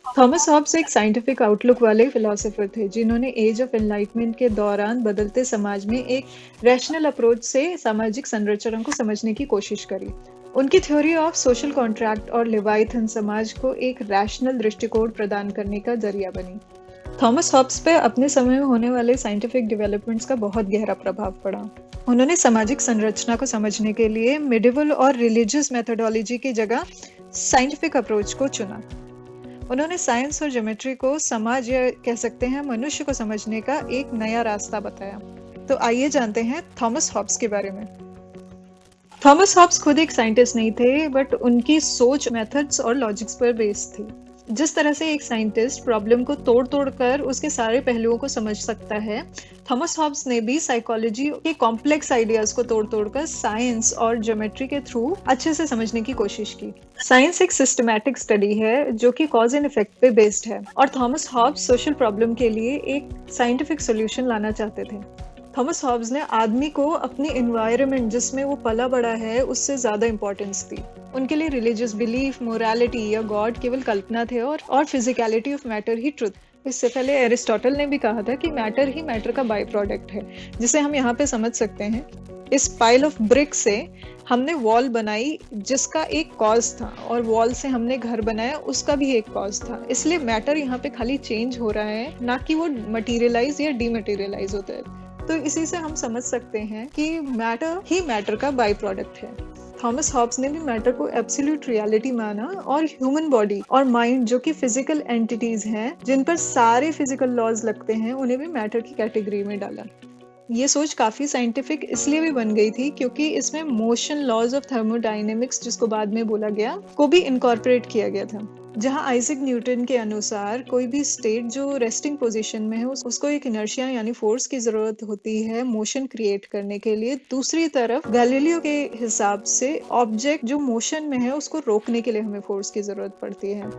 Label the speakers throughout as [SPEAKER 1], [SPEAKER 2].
[SPEAKER 1] Thomas Hobbes एक scientific outlook वाले philosopher थे जिन्होंने एज ऑफ एनलाइटमेंट के दौरान बदलते समाज में एक रैशनल अप्रोच से सामाजिक संरचना को समझने की कोशिश करी। उनकी थ्योरी ऑफ सोशल कॉन्ट्रैक्ट और लेवाइथन समाज को एक रैशनल दृष्टिकोण प्रदान करने का जरिया बनी। थॉमस हॉब्स पे अपने समय में होने वाले साइंटिफिक डेवलपमेंट्स का बहुत गहरा प्रभाव पड़ा। उन्होंने सामाजिक संरचना को समझने के लिए मिडिवल और रिलीजियस मेथोडोलॉजी की जगह साइंटिफिक अप्रोच को चुना। उन्होंने साइंस और ज्योमेट्री को समाज या कह सकते हैं मनुष्य को समझने का एक नया रास्ता बताया। तो आइए जानते हैं थॉमस हॉब्स के बारे में। थॉमस हॉब्स खुद एक साइंटिस्ट नहीं थे, बट उनकी सोच मेथड्स और लॉजिक्स पर बेस्ड थी। जिस तरह से एक साइंटिस्ट प्रॉब्लम को तोड़ तोड़ कर उसके सारे पहलुओं को समझ सकता है, थॉमस हॉब्स ने भी साइकोलॉजी के कॉम्प्लेक्स आइडियाज को तोड़ तोड़ कर साइंस और ज्योमेट्री के थ्रू अच्छे से समझने की कोशिश की। साइंस एक सिस्टमैटिक स्टडी है जो कि कॉज एंड इफेक्ट पे बेस्ड है, और थॉमस हॉब्स सोशल प्रॉब्लम के लिए एक साइंटिफिक सोल्यूशन लाना चाहते थे। थॉमस हॉब्स ने आदमी को अपनी एनवायरनमेंट जिसमें वो पला बड़ा है उससे ज्यादा इंपॉर्टेंस दी। उनके लिए रिलीजियस बिलीफ, मोरालिटी या गॉड केवल कल्पना थे और physicality of matter he truth. इससे पहले एरिस्टोटल ने भी कहा था कि मैटर ही मैटर का बाई प्रोडक्ट है, जिसे हम यहाँ पे समझ सकते हैं। इस पाइल ऑफ ब्रिक से हमने वॉल बनाई जिसका एक कॉज था, और वॉल से हमने घर बनाया उसका भी एक कॉज था। इसलिए मैटर यहाँ पे खाली चेंज हो रहा है, ना कि वो मटीरियलाइज या डीमटीरियलाइज होता है। तो इसी से हम समझ सकते हैं कि मैटर ही मैटर का बाई प्रोडक्ट है। थॉमस हॉब्स ने भी मैटर को एब्सोल्यूट रियलिटी माना, और ह्यूमन बॉडी और माइंड जो कि फिजिकल एंटिटीज हैं जिन पर सारे फिजिकल लॉज लगते हैं, उन्हें भी मैटर की कैटेगरी में डाला। ये सोच काफी साइंटिफिक इसलिए भी बन गई थी क्योंकि इसमें मोशन लॉज ऑफ थर्मोडायनेमिक्स, जिसको बाद में बोला गया, को भी इनकॉर्पोरेट किया गया था। जहां आइजैक न्यूटन के अनुसार कोई भी स्टेट जो रेस्टिंग पोजीशन में है उसको एक इनर्शिया यानी फोर्स की जरूरत होती है मोशन क्रिएट करने के लिए। दूसरी तरफ गैलीलियो के हिसाब से ऑब्जेक्ट जो मोशन में है उसको रोकने के लिए हमें फोर्स की जरूरत पड़ती है।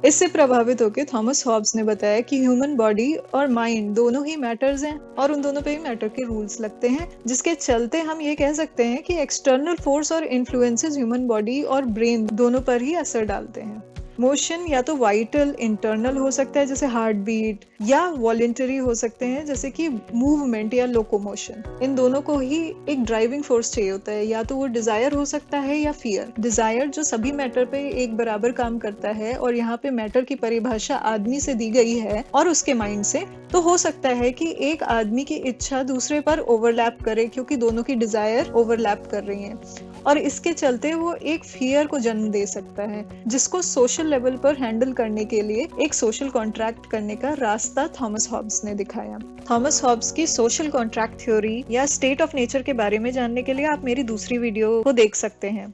[SPEAKER 1] इससे प्रभावित होकर थॉमस हॉब्स ने बताया कि ह्यूमन बॉडी और माइंड दोनों ही मैटर्स हैं, और उन दोनों पे ही मैटर के रूल्स लगते हैं, जिसके चलते हम ये कह सकते हैं कि एक्सटर्नल फोर्स और इन्फ्लुएंसेस ह्यूमन बॉडी और ब्रेन दोनों पर ही असर डालते हैं। मोशन या तो वाइटल इंटरनल हो सकता है जैसे हार्ट बीट, या वॉलेंटरी हो सकते हैं जैसे कि मूवमेंट या लोकोमोशन। इन दोनों को ही एक ड्राइविंग फोर्स चाहिए होता है, या तो वो डिजायर हो सकता है या फियर। डिजायर जो सभी मैटर पे एक बराबर काम करता है, और यहाँ पे मैटर की परिभाषा आदमी से दी गई है और उसके माइंड से। तो हो सकता है कि एक आदमी की इच्छा दूसरे पर ओवरलैप करे क्योंकि दोनों की डिजायर ओवरलैप कर रही हैं, और इसके चलते वो एक फियर को जन्म दे सकता है, जिसको सोशल लेवल पर हैंडल करने के लिए एक सोशल कॉन्ट्रैक्ट करने का रास्ता थॉमस हॉब्स ने दिखाया। थॉमस हॉब्स की सोशल कॉन्ट्रैक्ट थ्योरी या स्टेट ऑफ नेचर के बारे में जानने के लिए आप मेरी दूसरी वीडियो को देख सकते हैं।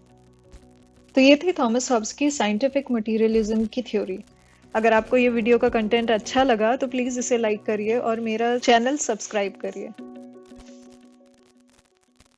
[SPEAKER 1] तो ये थी थॉमस हॉब्स की साइंटिफिक मटीरियलिज्म की थ्योरी। अगर आपको ये वीडियो का कंटेंट अच्छा लगा तो प्लीज इसे लाइक करिए और मेरा चैनल सब्सक्राइब करिए।